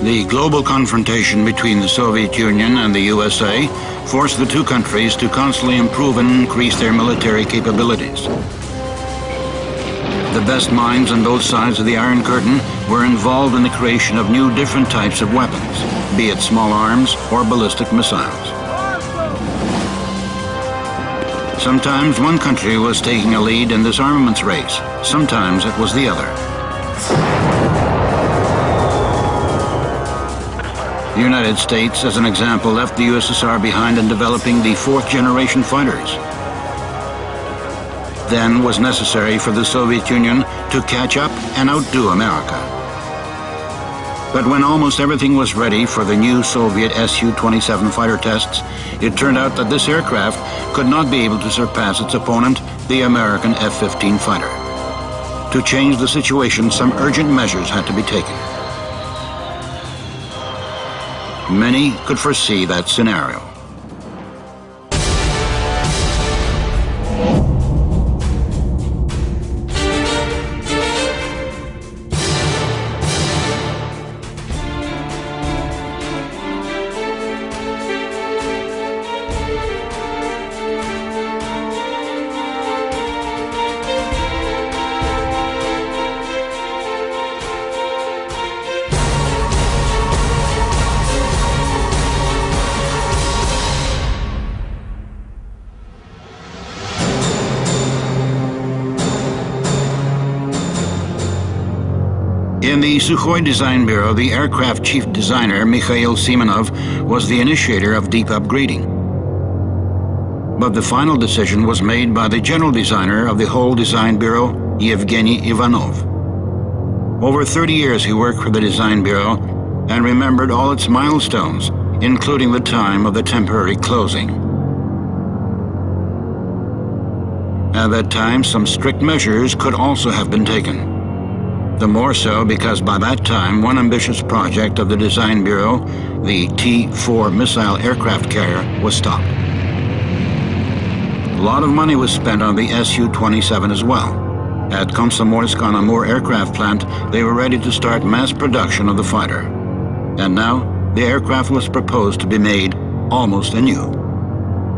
The global confrontation between the Soviet Union and the USA forced the two countries to constantly improve and increase their military capabilities. The best minds on both sides of the Iron Curtain were involved in the creation of new different types of weapons, be it small arms or ballistic missiles. Sometimes one country was taking a lead in this armaments race, sometimes it was the other. The United States, as an example, left the USSR behind in developing the fourth-generation fighters. Then was necessary for the Soviet Union to catch up and outdo America. But when almost everything was ready for the new Soviet Su-27 fighter tests, it turned out that this aircraft could not be able to surpass its opponent, the American F-15 fighter. To change the situation, some urgent measures had to be taken. Many could foresee that scenario. In the Sukhoi Design Bureau, the aircraft chief designer, Mikhail Simonov, was the initiator of deep upgrading. But the final decision was made by the general designer of the whole design bureau, Yevgeny Ivanov. Over 30 years he worked for the design bureau and remembered all its milestones, including the time of the temporary closing. At that time, some strict measures could also have been taken. The more so because by that time, one ambitious project of the Design Bureau, the T-4 missile aircraft carrier, was stopped. A lot of money was spent on the Su-27 as well. At Komsomolsk-on-Amur aircraft plant, they were ready to start mass production of the fighter. And now, the aircraft was proposed to be made almost anew.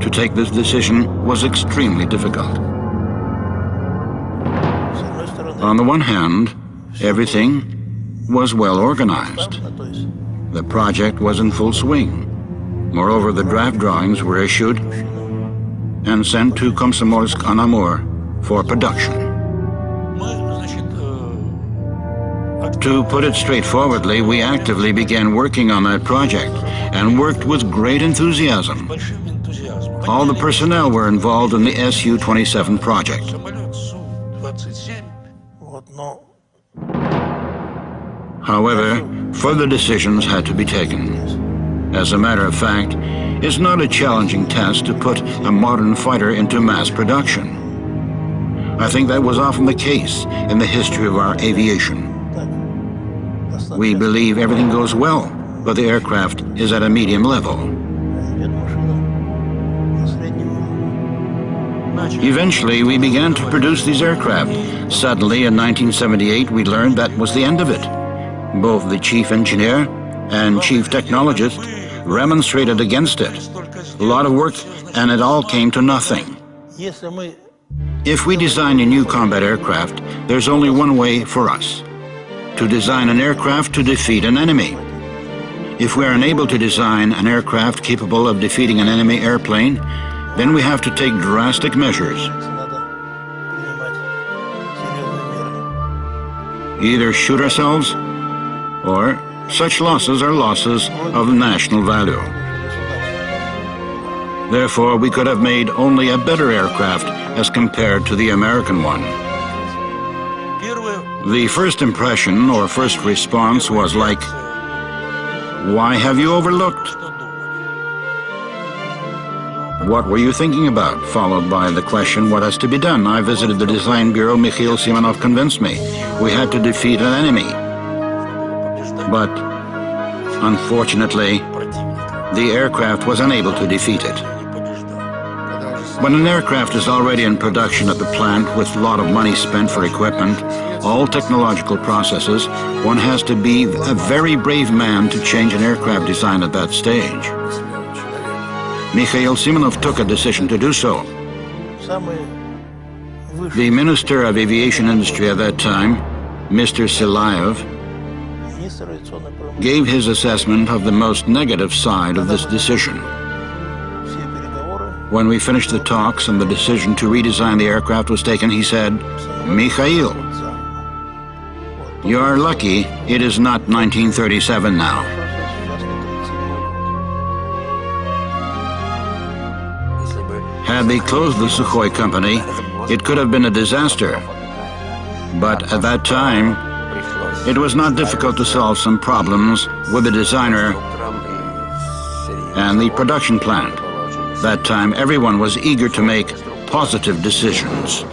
To take this decision was extremely difficult. On the one hand, everything was well organized. The project was in full swing. Moreover, the draft drawings were issued and sent to Komsomolsk-on-Amur for production. To put it straightforwardly, we actively began working on that project and worked with great enthusiasm. All the personnel were involved in the Su-27 project. However, further decisions had to be taken. As a matter of fact, it's not a challenging task to put a modern fighter into mass production. I think that was often the case in the history of our aviation. We believe everything goes well, but the aircraft is at a medium level. Eventually, we began to produce these aircraft. Suddenly, in 1978, we learned that was the end of it. Both the chief engineer and chief technologist remonstrated against it. A lot of work, and it all came to nothing. If we design a new combat aircraft, there's only one way for us: to design an aircraft to defeat an enemy. If we are unable to design an aircraft capable of defeating an enemy airplane, then we have to take drastic measures. Either shoot ourselves, or such losses are losses of national value. Therefore, we could have made only a better aircraft as compared to the American one. The first impression or first response was like, "Why have you overlooked?" "What were you thinking about?" Followed by the question, "What has to be done?" "I visited the design bureau. Mikhail Simonov convinced me. We had to defeat an enemy." But, unfortunately, the aircraft was unable to defeat it. When an aircraft is already in production at the plant with a lot of money spent for equipment, all technological processes, one has to be a very brave man to change an aircraft design at that stage. Mikhail Simonov took a decision to do so. The Minister of Aviation Industry at that time, Mr. Silayev, gave his assessment of the most negative side of this decision. When we finished the talks and the decision to redesign the aircraft was taken, he said, "Mikhail, you are lucky it is not 1937 now." Had they closed the Sukhoi company, it could have been a disaster. But at that time, it was not difficult to solve some problems with the designer and the production plant. That time, everyone was eager to make positive decisions.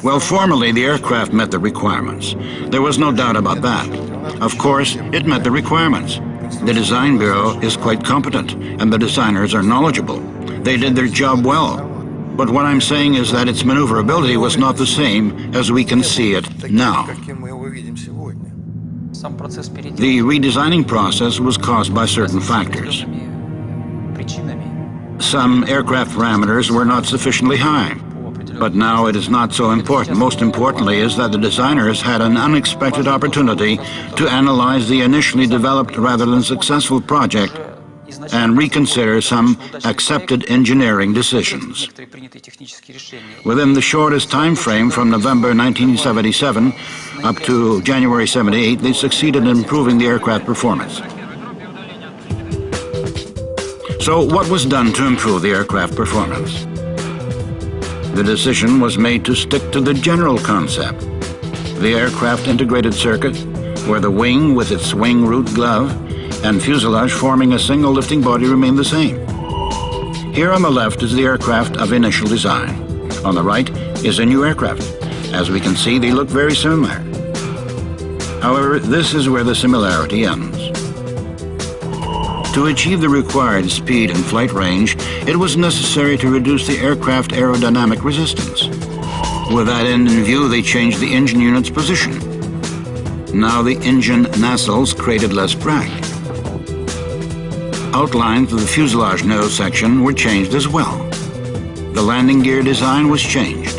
Well, formally, the aircraft met the requirements. There was no doubt about that. Of course, it met the requirements. The design bureau is quite competent, and the designers are knowledgeable. They did their job well. But what I'm saying is that its maneuverability was not the same as we can see it now. The redesigning process was caused by certain factors. Some aircraft parameters were not sufficiently high. But now it is not so important. Most importantly is that the designers had an unexpected opportunity to analyze the initially developed rather than successful project and reconsider some accepted engineering decisions. Within the shortest time frame from November 1977 up to January 78, they succeeded in improving the aircraft performance. So what was done to improve the aircraft performance? The decision was made to stick to the general concept, the aircraft integrated circuit, where the wing with its wing root glove and fuselage forming a single lifting body remain the same. Here on the left is the aircraft of initial design. On the right is a new aircraft. As we can see, they look very similar. However, this is where the similarity ends. To achieve the required speed and flight range, it was necessary to reduce the aircraft aerodynamic resistance. With that end in view, they changed the engine unit's position. Now the engine nacelles created less drag. Outlines of the fuselage nose section were changed as well. The landing gear design was changed.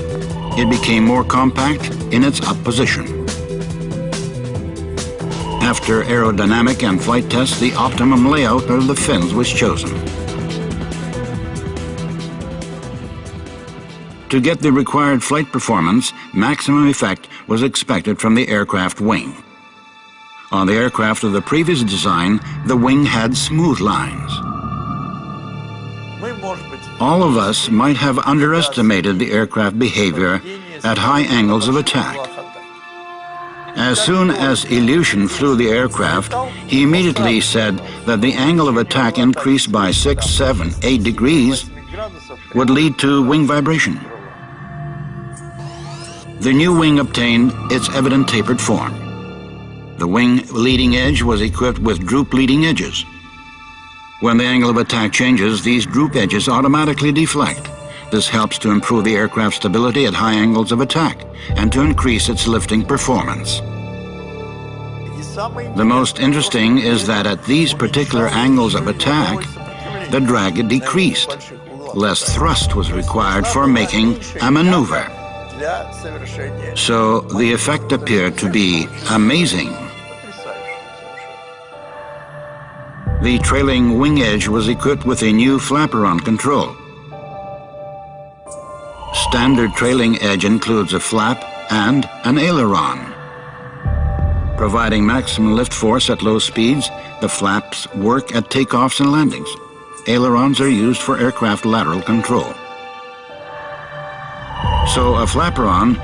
It became more compact in its up position. After aerodynamic and flight tests, the optimum layout of the fins was chosen. To get the required flight performance, maximum effect was expected from the aircraft wing. On the aircraft of the previous design, the wing had smooth lines. All of us might have underestimated the aircraft behavior at high angles of attack. As soon as Ilyushin flew the aircraft, he immediately said that the angle of attack increased by 6, 7, 8 degrees would lead to wing vibration. The new wing obtained its evident tapered form. The wing leading edge was equipped with droop leading edges. When the angle of attack changes, these droop edges automatically deflect. This helps to improve the aircraft's stability at high angles of attack and to increase its lifting performance. The most interesting is that at these particular angles of attack, the drag decreased. Less thrust was required for making a maneuver. So the effect appeared to be amazing. The trailing wing edge was equipped with a new flaperon control. Standard trailing edge includes a flap and an aileron. Providing maximum lift force at low speeds, the flaps work at takeoffs and landings. Ailerons are used for aircraft lateral control. So a flaperon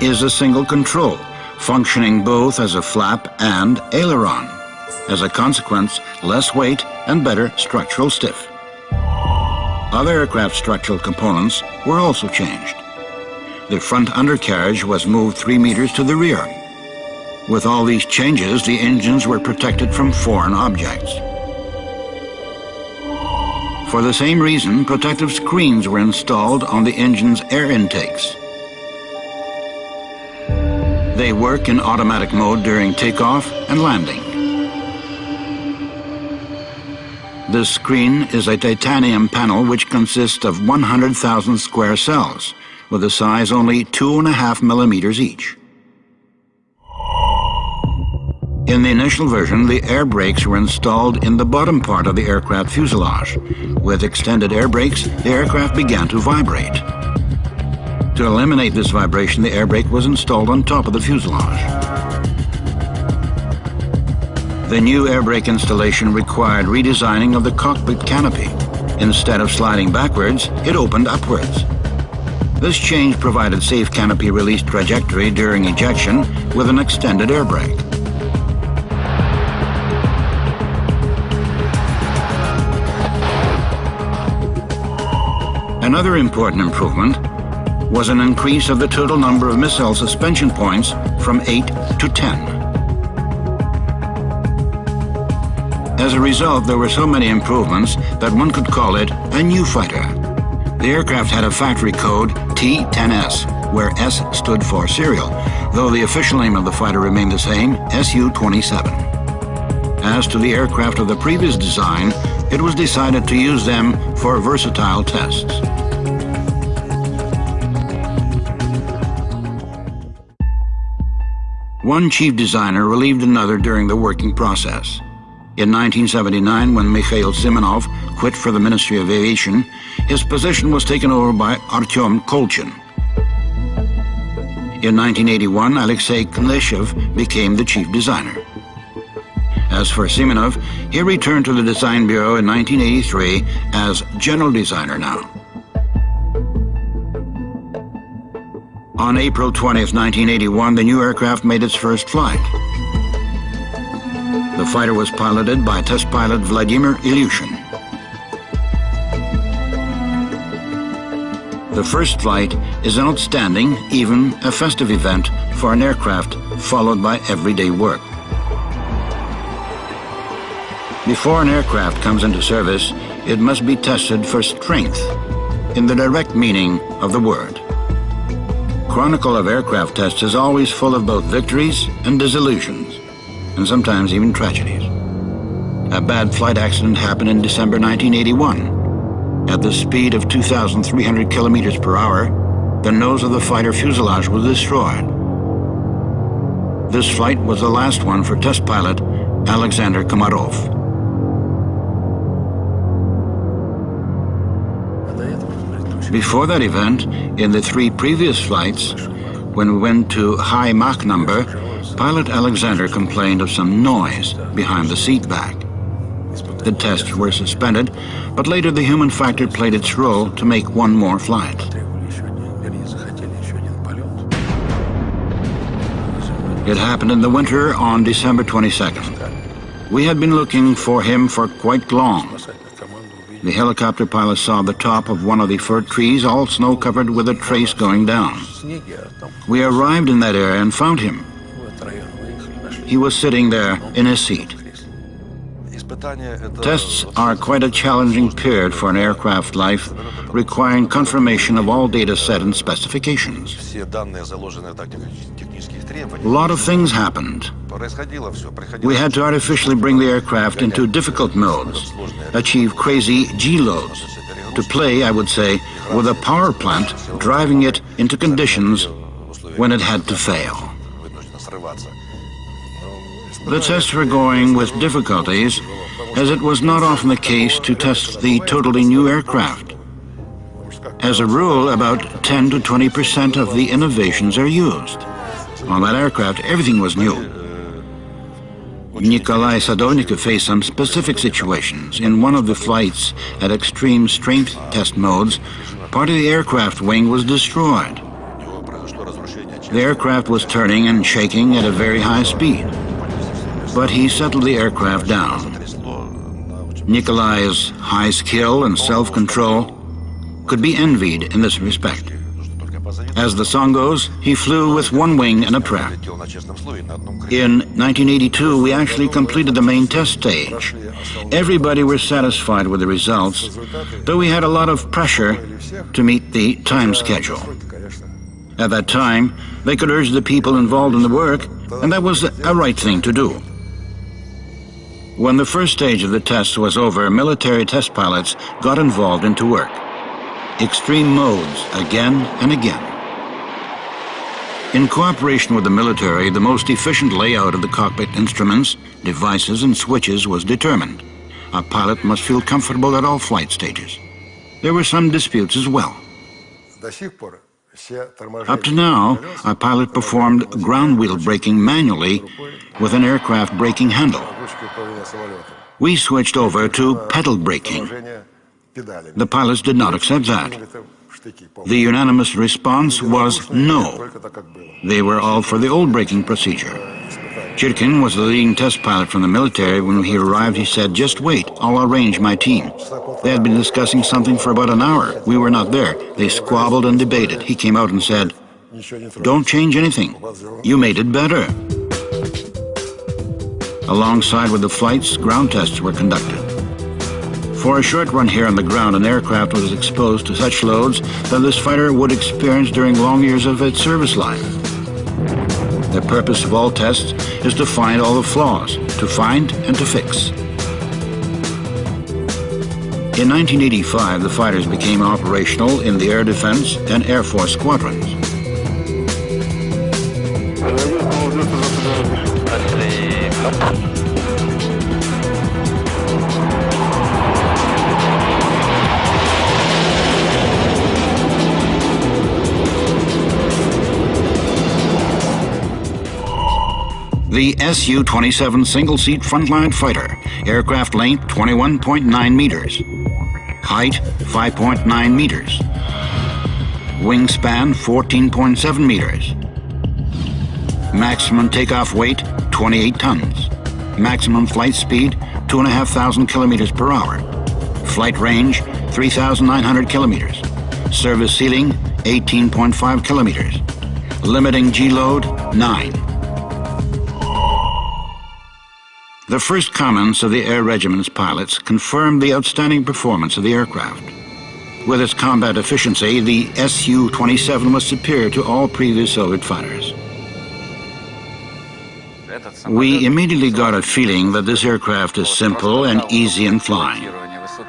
is a single control, functioning both as a flap and aileron. As a consequence, less weight and better structural stiff. Other aircraft structural components were also changed. The front undercarriage was moved 3 meters to the rear. With all these changes, the engines were protected from foreign objects. For the same reason, protective screens were installed on the engine's air intakes. They work in automatic mode during takeoff and landing. This screen is a titanium panel which consists of 100,000 square cells, with a size only 2.5 millimeters each. In the initial version, the air brakes were installed in the bottom part of the aircraft fuselage. With extended air brakes, the aircraft began to vibrate. To eliminate this vibration, the air brake was installed on top of the fuselage. The new air brake installation required redesigning of the cockpit canopy. Instead of sliding backwards, it opened upwards. This change provided safe canopy release trajectory during ejection with an extended air brake. Another important improvement was an increase of the total number of missile suspension points from 8 to 10. As a result, there were so many improvements that one could call it a new fighter. The aircraft had a factory code T-10S, where S stood for serial, though the official name of the fighter remained the same, Su-27. As to the aircraft of the previous design, it was decided to use them for versatile tests. One chief designer relieved another during the working process. In 1979, when Mikhail Simonov quit for the Ministry of Aviation, his position was taken over by Artyom Kolchin. In 1981, Alexei Knishev became the chief designer. As for Simonov, he returned to the Design Bureau in 1983 as general designer now. On April 20th, 1981, the new aircraft made its first flight. The fighter was piloted by test pilot Vladimir Ilyushin. The first flight is an outstanding, even a festive event for an aircraft, followed by everyday work. Before an aircraft comes into service, it must be tested for strength, in the direct meaning of the word. Chronicle of aircraft tests is always full of both victories and disillusions, and sometimes even tragedies. A bad flight accident happened in December 1981. At the speed of 2,300 kilometers per hour, the nose of the fighter fuselage was destroyed. This flight was the last one for test pilot Alexander Komarov. Before that event, in the 3 previous flights, when we went to high Mach number, pilot Alexander complained of some noise behind the seat back. The tests were suspended, but later the human factor played its role to make one more flight. It happened in the winter on December 22nd. We had been looking for him for quite long. The helicopter pilot saw the top of one of the fir trees all snow-covered with a trace going down. We arrived in that area and found him. He was sitting there in his seat. Tests are quite a challenging period for an aircraft life, requiring confirmation of all data set and specifications. A lot of things happened. We had to artificially bring the aircraft into difficult modes, achieve crazy G-loads, to play, I would say, with a power plant, driving it into conditions when it had to fail. The tests were going with difficulties, as it was not often the case to test the totally new aircraft. As a rule, about 10 to 20% of the innovations are used. On that aircraft, everything was new. Nikolai Sadovnikov faced some specific situations. In one of the flights at extreme strength test modes, part of the aircraft wing was destroyed. The aircraft was turning and shaking at a very high speed, but he settled the aircraft down. Nikolai's high skill and self-control could be envied in this respect. As the song goes, he flew with one wing and a prayer. In 1982, we actually completed the main test stage. Everybody was satisfied with the results, though we had a lot of pressure to meet the time schedule. At that time, they could urge the people involved in the work, and that was a right thing to do. When the first stage of the tests was over, military test pilots got involved into work. Extreme modes again and again. In cooperation with the military, the most efficient layout of the cockpit instruments, devices, and switches was determined. A pilot must feel comfortable at all flight stages. There were some disputes as well. Up to now, a pilot performed ground wheel braking manually with an aircraft braking handle. We switched over to pedal braking. The pilots did not accept that. The unanimous response was no. They were all for the old braking procedure. Chirkin was the leading test pilot from the military. When he arrived, he said, "Just wait, I'll arrange my team." They had been discussing something for about an hour. We were not there. They squabbled and debated. He came out and said, "Don't change anything. You made it better." Alongside with the flights, ground tests were conducted. For a short run here on the ground, an aircraft was exposed to such loads that this fighter would experience during long years of its service life. The purpose of all tests is to find all the flaws, to find and to fix. In 1985, the fighters became operational in the Air Defense and Air Force squadrons. The Su-27 single-seat frontline fighter, aircraft length 21.9 meters, height 5.9 meters, wingspan 14.7 meters, maximum takeoff weight 28 tons, maximum flight speed 2,500 kilometers per hour, flight range 3,900 kilometers, service ceiling 18.5 kilometers, limiting G-load 9. The first comments of the Air Regiment's pilots confirmed the outstanding performance of the aircraft. With its combat efficiency, the Su-27 was superior to all previous Soviet fighters. We immediately got a feeling that this aircraft is simple and easy in flying.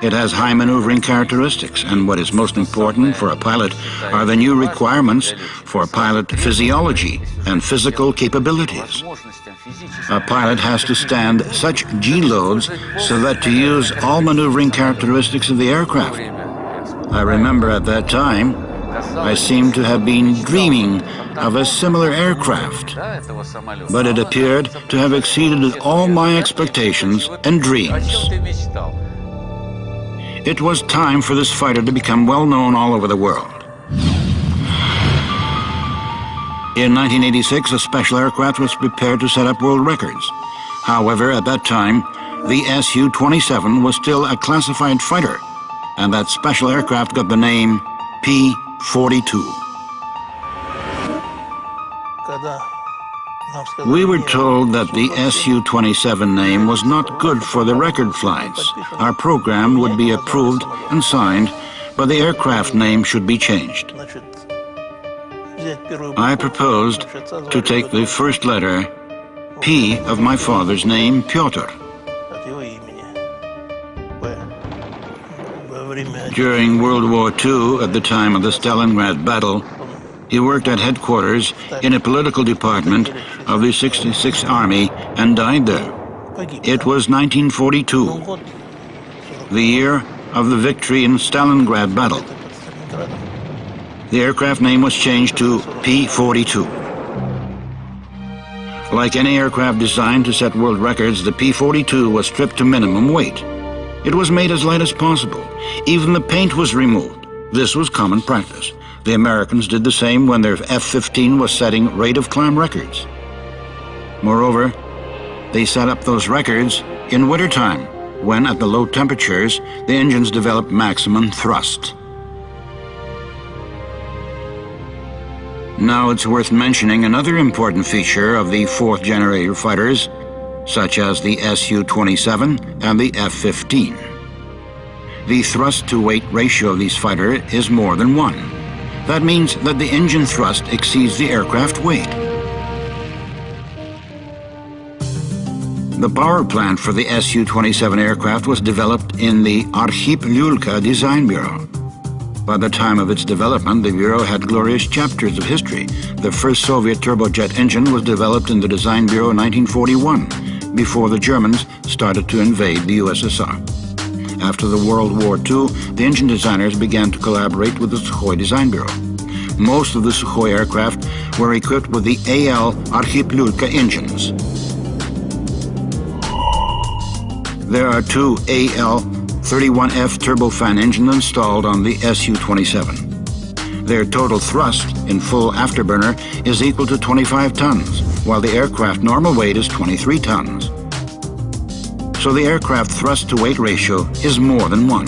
It has high maneuvering characteristics, and what is most important for a pilot are the new requirements for pilot physiology and physical capabilities. A pilot has to stand such G-loads so that to use all maneuvering characteristics of the aircraft. I remember at that time, I seemed to have been dreaming of a similar aircraft, but it appeared to have exceeded all my expectations and dreams. It was time for this fighter to become well known all over the world. In 1986, a special aircraft was prepared to set up world records. However, at that time, the Su-27 was still a classified fighter, and that special aircraft got the name P-42. We were told that the Su-27 name was not good for the record flights. Our program would be approved and signed, but the aircraft name should be changed. I proposed to take the first letter P of my father's name, Pyotr. During World War II, at the time of the Stalingrad battle, he worked at headquarters in a political department of the 66th Army and died there. It was 1942, the year of the victory in Stalingrad battle. The aircraft name was changed to P-42. Like any aircraft designed to set world records, the P-42 was stripped to minimum weight. It was made as light as possible. Even the paint was removed. This was common practice. The Americans did the same when their F-15 was setting rate of climb records. Moreover, they set up those records in wintertime, when at the low temperatures, the engines developed maximum thrust. Now it's worth mentioning another important feature of the fourth generation fighters, such as the Su-27 and the F-15. The thrust-to-weight ratio of these fighters is more than 1. That means that the engine thrust exceeds the aircraft weight. The power plant for the Su-27 aircraft was developed in the Arkhip Lyulka Design Bureau. By the time of its development, the Bureau had glorious chapters of history. The first Soviet turbojet engine was developed in the Design Bureau in 1941, before the Germans started to invade the USSR. After the World War II, the engine designers began to collaborate with the Sukhoi Design Bureau. Most of the Sukhoi aircraft were equipped with the AL Arkhip Lyulka engines. There are two AL-31F turbofan engines installed on the Su-27. Their total thrust in full afterburner is equal to 25 tons, while the aircraft normal weight is 23 tons. So the aircraft thrust-to-weight ratio is more than 1.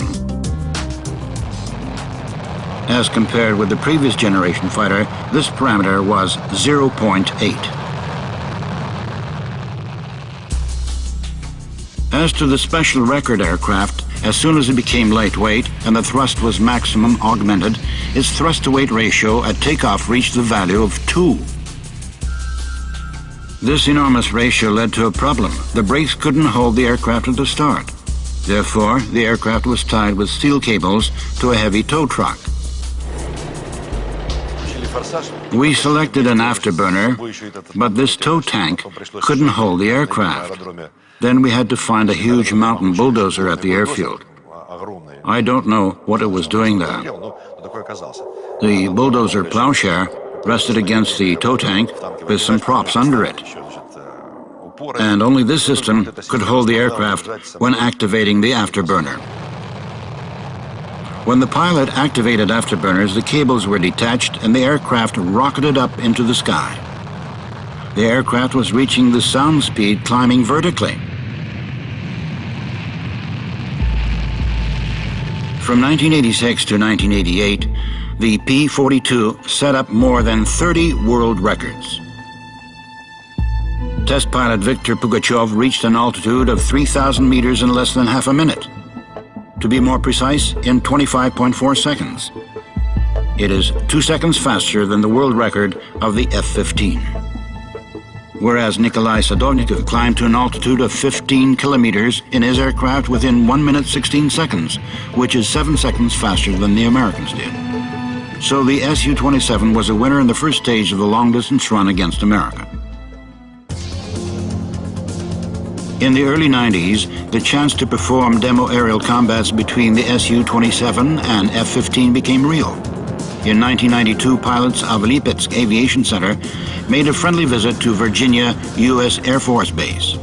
As compared with the previous generation fighter, this parameter was 0.8. As to the special record aircraft, as soon as it became lightweight and the thrust was maximum augmented, its thrust-to-weight ratio at takeoff reached the value of 2. This enormous ratio led to a problem. The brakes couldn't hold the aircraft at the start. Therefore, the aircraft was tied with steel cables to a heavy tow truck. We selected an afterburner, but this tow tank couldn't hold the aircraft. Then we had to find a huge mountain bulldozer at the airfield. I don't know what it was doing there. The bulldozer plowshare rested against the tow tank with some props under it. And only this system could hold the aircraft when activating the afterburner. When the pilot activated afterburners, the cables were detached and the aircraft rocketed up into the sky. The aircraft was reaching the sound speed climbing vertically. From 1986 to 1988, the P-42 set up more than 30 world records. Test pilot Viktor Pugachev reached an altitude of 3,000 meters in less than half a minute. To be more precise, in 25.4 seconds. It is 2 seconds faster than the world record of the F-15. Whereas Nikolai Sadovnikov climbed to an altitude of 15 kilometers in his aircraft within 1 minute 16 seconds, which is 7 seconds faster than the Americans did. So the Su-27 was a winner in the first stage of the long-distance run against America. In the early 90s, the chance to perform demo aerial combats between the Su-27 and F-15 became real. In 1992, pilots of Lipetsk Aviation Center made a friendly visit to Virginia U.S. Air Force Base.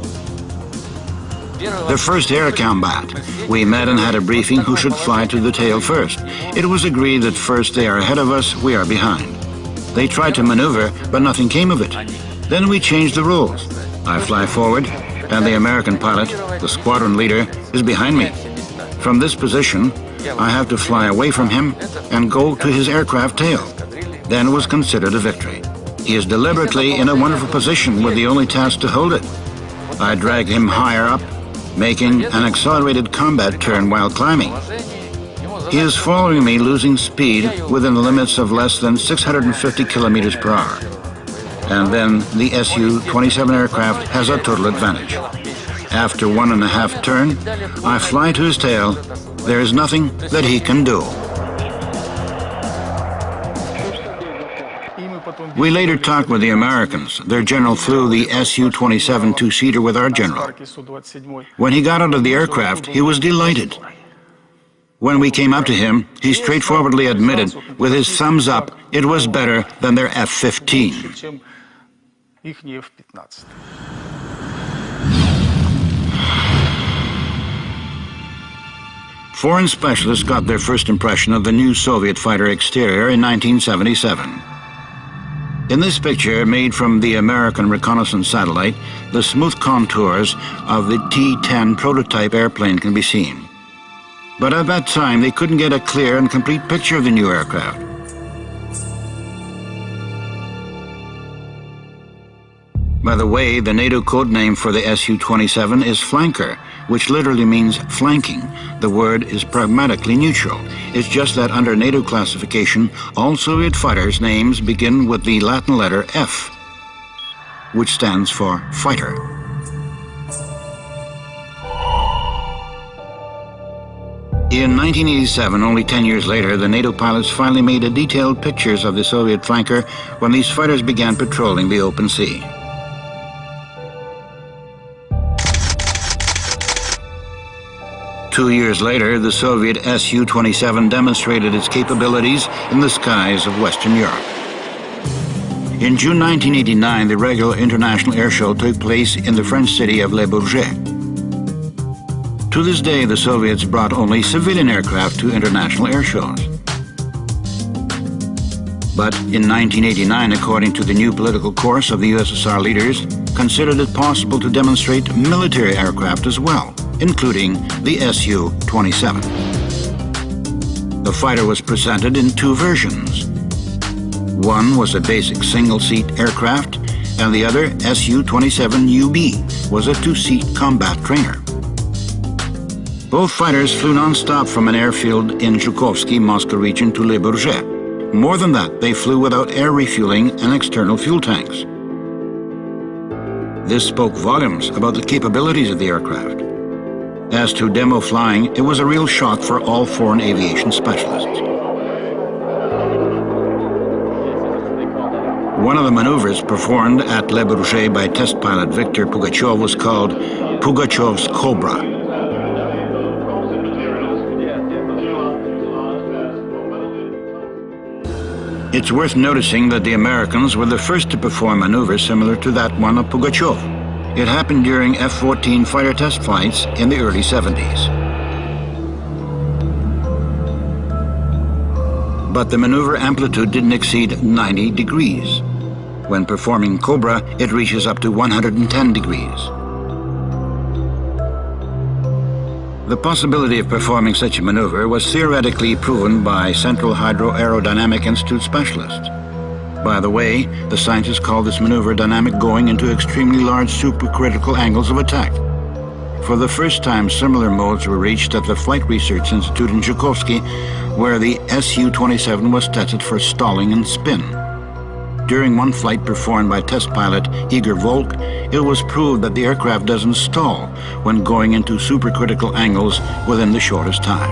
The first air combat, we met and had a briefing who should fly to the tail first. It was agreed that first they are ahead of us, we are behind. They tried to maneuver, but nothing came of it. Then we changed the rules. I fly forward, and the American pilot, the squadron leader, is behind me. From this position, I have to fly away from him and go to his aircraft tail. Then was considered a victory. He is deliberately in a wonderful position with the only task to hold it. I drag him higher up, making an accelerated combat turn while climbing. He is following me, losing speed within the limits of less than 650 kilometers per hour. And then the Su-27 aircraft has a total advantage. After 1.5 turn, I fly to his tail. There is nothing that he can do. We later talked with the Americans. Their general flew the Su-27 two-seater with our general. When he got out of the aircraft, he was delighted. When we came up to him, he straightforwardly admitted, with his thumbs up, it was better than their F-15. Foreign specialists got their first impression of the new Soviet fighter exterior in 1977. In this picture, made from the American reconnaissance satellite, the smooth contours of the T-10 prototype airplane can be seen. But at that time, they couldn't get a clear and complete picture of the new aircraft. By the way, the NATO code name for the Su-27 is Flanker, which literally means flanking. The word is pragmatically neutral. It's just that under NATO classification, all Soviet fighters' names begin with the Latin letter F, which stands for fighter. In 1987, only 10 years later, the NATO pilots finally made detailed pictures of the Soviet flanker when these fighters began patrolling the open sea. Two years later, the Soviet Su-27 demonstrated its capabilities in the skies of Western Europe. In June 1989, the regular international air show took place in the French city of Le Bourget. To this day, the Soviets brought only civilian aircraft to international air shows. But in 1989, according to the new political course of the USSR leaders, considered it possible to demonstrate military aircraft as well, including the Su-27. The fighter was presented in two versions. One was a basic single-seat aircraft, and the other, Su-27UB, was a two-seat combat trainer. Both fighters flew non-stop from an airfield in Zhukovsky, Moscow region to Le Bourget. More than that, they flew without air refueling and external fuel tanks. This spoke volumes about the capabilities of the aircraft. As to demo flying, it was a real shock for all foreign aviation specialists. One of the maneuvers performed at Le Bourget by test pilot Viktor Pugachev was called Pugachev's Cobra. It's worth noticing that the Americans were the first to perform maneuvers similar to that one of Pugachev. It happened during F-14 fighter test flights in the early 70s. But the maneuver amplitude didn't exceed 90 degrees. When performing Cobra, it reaches up to 110 degrees. The possibility of performing such a maneuver was theoretically proven by Central Hydro Aerodynamic Institute specialists. By the way, the scientists call this maneuver dynamic going into extremely large supercritical angles of attack. For the first time, similar modes were reached at the Flight Research Institute in Zhukovsky, where the Su-27 was tested for stalling and spin. During one flight performed by test pilot Igor Volk, it was proved that the aircraft doesn't stall when going into supercritical angles within the shortest time.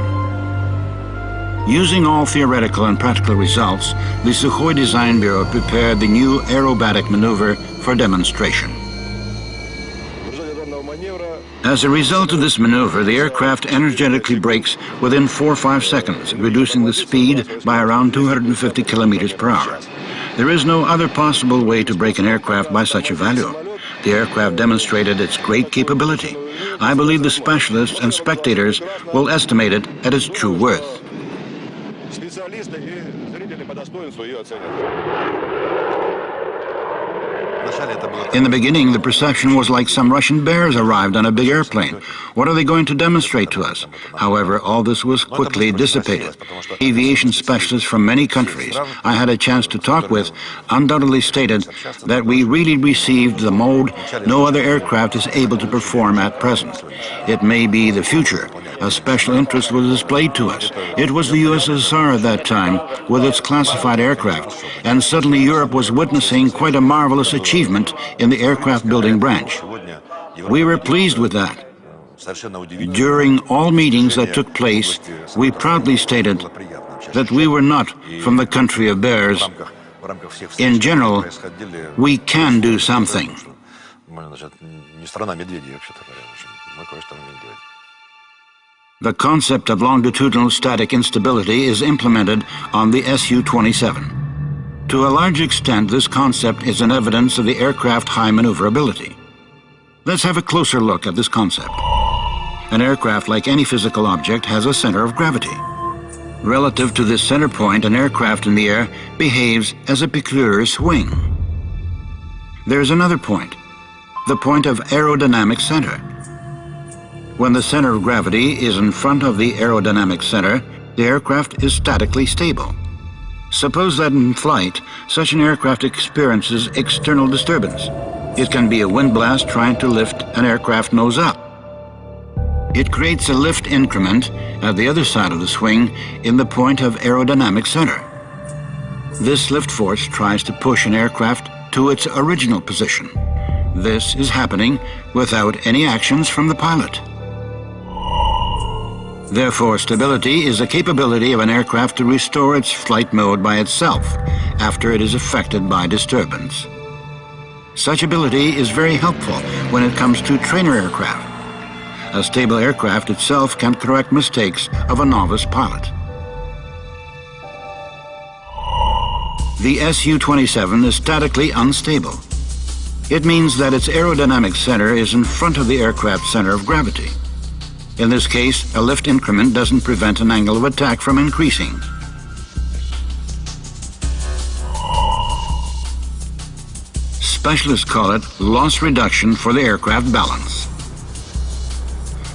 Using all theoretical and practical results, the Sukhoi Design Bureau prepared the new aerobatic maneuver for demonstration. As a result of this maneuver, the aircraft energetically brakes within 4 or 5 seconds, reducing the speed by around 250 kilometers per hour. There is no other possible way to brake an aircraft by such a value. The aircraft demonstrated its great capability. I believe the specialists and spectators will estimate it at its true worth. In the beginning, the perception was like some Russian bears arrived on a big airplane. What are they going to demonstrate to us? However, all this was quickly dissipated. Aviation specialists from many countries I had a chance to talk with undoubtedly stated that we really received the mode no other aircraft is able to perform at present. It may be the future. A special interest was displayed to us. It was the USSR at that time with its classified aircraft, and suddenly Europe was witnessing quite a marvelous achievement in the aircraft building branch. We were pleased with that. During all meetings that took place, we proudly stated that we were not from the country of bears. In general, we can do something. The concept of longitudinal static instability is implemented on the Su-27. To a large extent, this concept is an evidence of the aircraft's high maneuverability. Let's have a closer look at this concept. An aircraft, like any physical object, has a center of gravity. Relative to this center point, an aircraft in the air behaves as a peculiar swing. There's another point, the point of aerodynamic center. When the center of gravity is in front of the aerodynamic center, the aircraft is statically stable. Suppose that in flight, such an aircraft experiences external disturbance. It can be a wind blast trying to lift an aircraft nose up. It creates a lift increment at the other side of the swing in the point of aerodynamic center. This lift force tries to push an aircraft to its original position. This is happening without any actions from the pilot. Therefore, stability is a capability of an aircraft to restore its flight mode by itself after it is affected by disturbance. Such ability is very helpful when it comes to trainer aircraft. A stable aircraft itself can correct mistakes of a novice pilot. The Su-27 is statically unstable. It means that its aerodynamic center is in front of the aircraft's center of gravity. In this case, a lift increment doesn't prevent an angle of attack from increasing. Specialists call it loss reduction for the aircraft balance.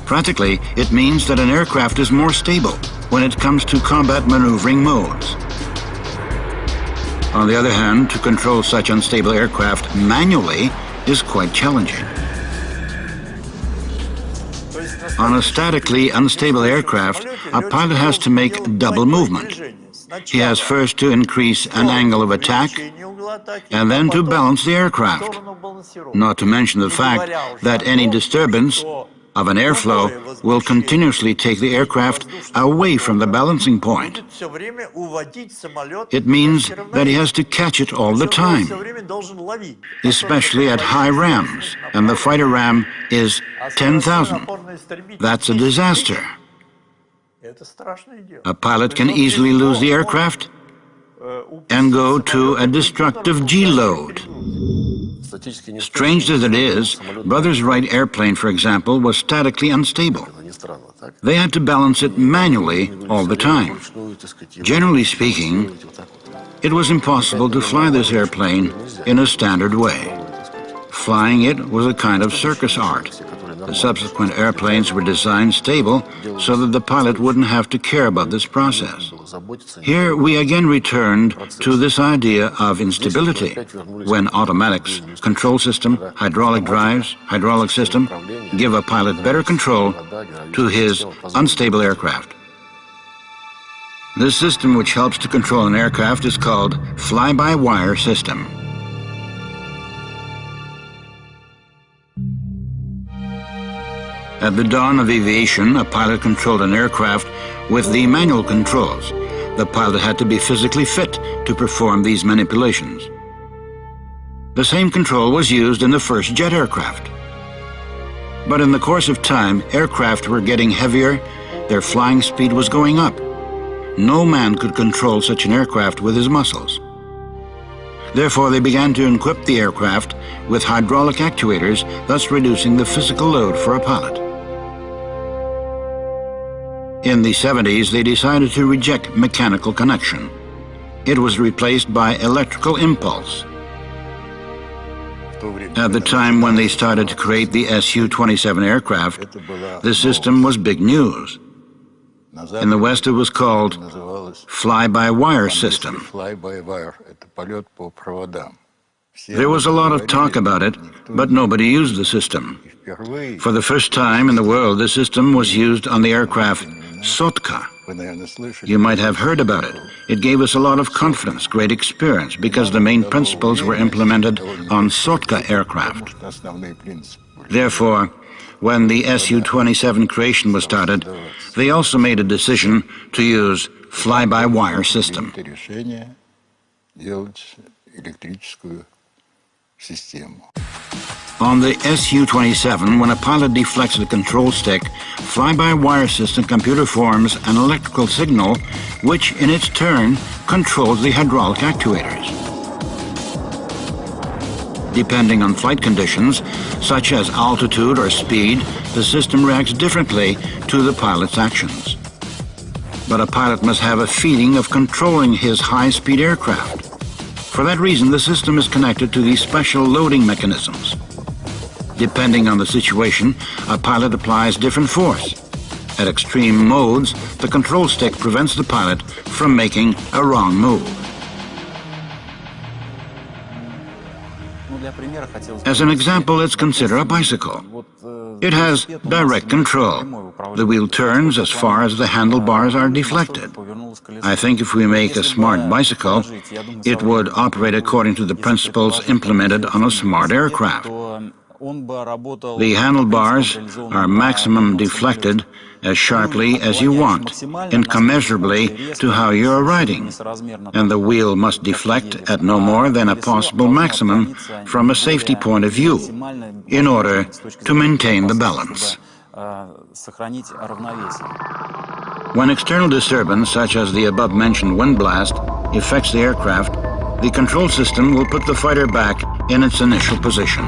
Practically, it means that an aircraft is more stable when it comes to combat maneuvering modes. On the other hand, to control such unstable aircraft manually is quite challenging. On a statically unstable aircraft, a pilot has to make double movement. He has first to increase an angle of attack and then to balance the aircraft. Not to mention the fact that any disturbance of an airflow will continuously take the aircraft away from the balancing point. It means that he has to catch it all the time, especially at high rams, and the fighter ram is 10,000. That's a disaster. A pilot can easily lose the aircraft and go to a destructive G-load. Strange as it is, Brothers Wright airplane, for example, was statically unstable. They had to balance it manually all the time. Generally speaking, it was impossible to fly this airplane in a standard way. Flying it was a kind of circus art. The subsequent airplanes were designed stable so that the pilot wouldn't have to care about this process. Here we again returned to this idea of instability, when automatics, control system, hydraulic drives, hydraulic system give a pilot better control to his unstable aircraft. This system which helps to control an aircraft is called fly-by-wire system. At the dawn of aviation, a pilot controlled an aircraft with the manual controls. The pilot had to be physically fit to perform these manipulations. The same control was used in the first jet aircraft. But in the course of time, aircraft were getting heavier, their flying speed was going up. No man could control such an aircraft with his muscles. Therefore, they began to equip the aircraft with hydraulic actuators, thus reducing the physical load for a pilot. In the 70s, they decided to reject mechanical connection. It was replaced by electrical impulse. At the time when they started to create the Su-27 aircraft, this system was big news. In the West, it was called fly-by-wire system. There was a lot of talk about it, but nobody used the system. For the first time in the world, the system was used on the aircraft Sotka. You might have heard about it. It gave us a lot of confidence, great experience, because the main principles were implemented on Sotka aircraft. Therefore, when the Su-27 creation was started, they also made a decision to use fly-by-wire system. On the Su-27, when a pilot deflects the control stick, fly-by-wire system computer forms an electrical signal which, in its turn, controls the hydraulic actuators. Depending on flight conditions, such as altitude or speed, the system reacts differently to the pilot's actions. But a pilot must have a feeling of controlling his high-speed aircraft. For that reason, the system is connected to these special loading mechanisms. Depending on the situation, a pilot applies different force. At extreme modes, the control stick prevents the pilot from making a wrong move. As an example, let's consider a bicycle. It has direct control. The wheel turns as far as the handlebars are deflected. I think if we make a smart bicycle, it would operate according to the principles implemented on a smart aircraft. The handlebars are maximum deflected as sharply as you want, incommensurably to how you're riding, and the wheel must deflect at no more than a possible maximum from a safety point of view in order to maintain the balance. When external disturbance, such as the above-mentioned wind blast, affects the aircraft, the control system will put the fighter back in its initial position.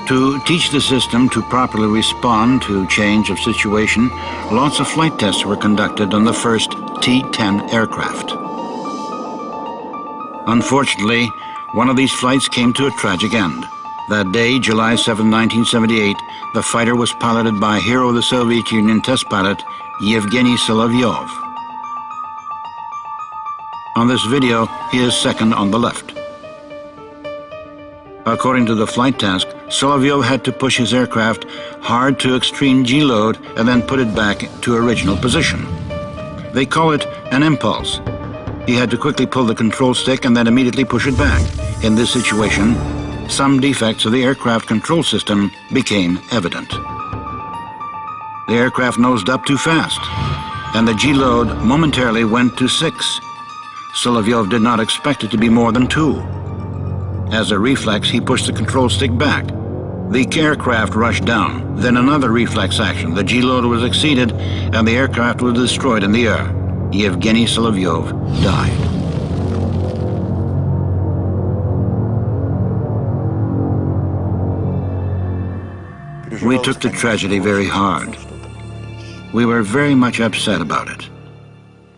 To teach the system to properly respond to change of situation, lots of flight tests were conducted on the first T-10 aircraft. Unfortunately, one of these flights came to a tragic end. That day, July 7, 1978, the fighter was piloted by a hero of the Soviet Union test pilot, Yevgeny Solovyov. On this video, he is second on the left. According to the flight task, Solovyov had to push his aircraft hard to extreme G-load and then put it back to original position. They call it an impulse. He had to quickly pull the control stick and then immediately push it back. In this situation, some defects of the aircraft control system became evident. The aircraft nosed up too fast, and the G-load momentarily went to 6. Solovyov did not expect it to be more than 2. As a reflex, he pushed the control stick back. The aircraft rushed down. Then another reflex action. The G-load was exceeded, and the aircraft was destroyed in the air. Yevgeny Solovyov died. We took the tragedy very hard. We were very much upset about it.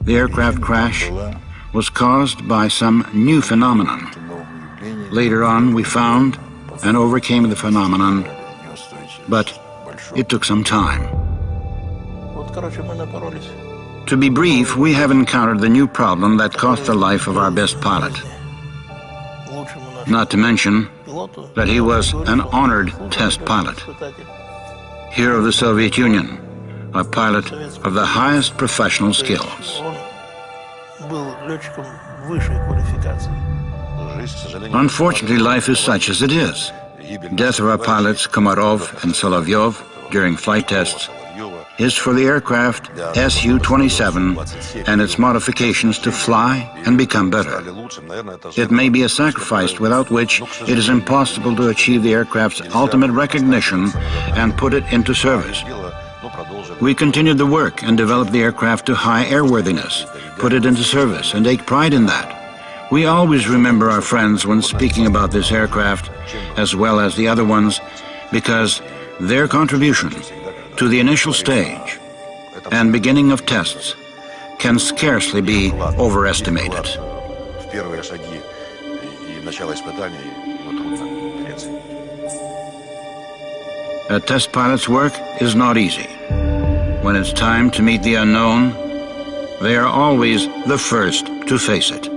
The aircraft crash was caused by some new phenomenon. Later on, we found and overcame the phenomenon, but it took some time. To be brief, we have encountered the new problem that cost the life of our best pilot. Not to mention that he was an honored test pilot, hero of the Soviet Union, a pilot of the highest professional skills. Unfortunately, life is such as it is. Death of our pilots Komarov and Solovyov during flight tests is for the aircraft Su-27 and its modifications to fly and become better. It may be a sacrifice without which it is impossible to achieve the aircraft's ultimate recognition and put it into service. We continued the work and developed the aircraft to high airworthiness, put it into service, and take pride in that. We always remember our friends when speaking about this aircraft, as well as the other ones, because their contribution to the initial stage and beginning of tests can scarcely be overestimated. A test pilot's work is not easy. When it's time to meet the unknown, they are always the first to face it.